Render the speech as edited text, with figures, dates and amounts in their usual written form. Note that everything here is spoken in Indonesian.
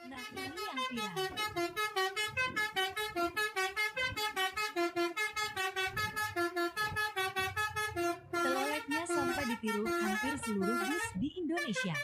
Nah, ini yang viral. Teloletnya sampai ditiru hampir seluruh bus di Indonesia.